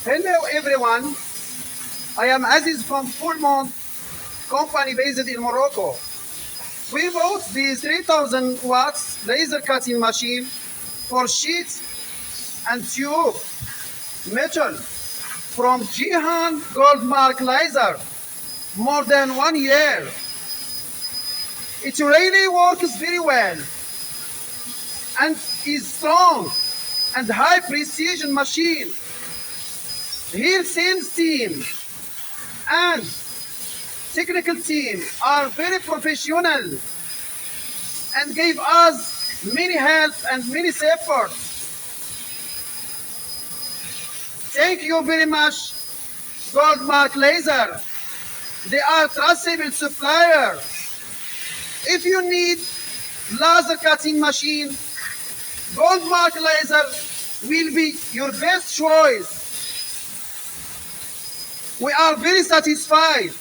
Hello everyone, I am Aziz from Fullmont company based in Morocco. We bought the 3000 watts laser cutting machine for sheets and tube metal from Jihan Goldmark Laser more than 1 year. It really works very well and is strong and high precision machine. Here sales team and technical team are very professional and gave us many help and many support. Thank you very much, Goldmark Laser. They are trustable supplier. If you need laser cutting machine, Goldmark Laser will be your best choice. We are very satisfied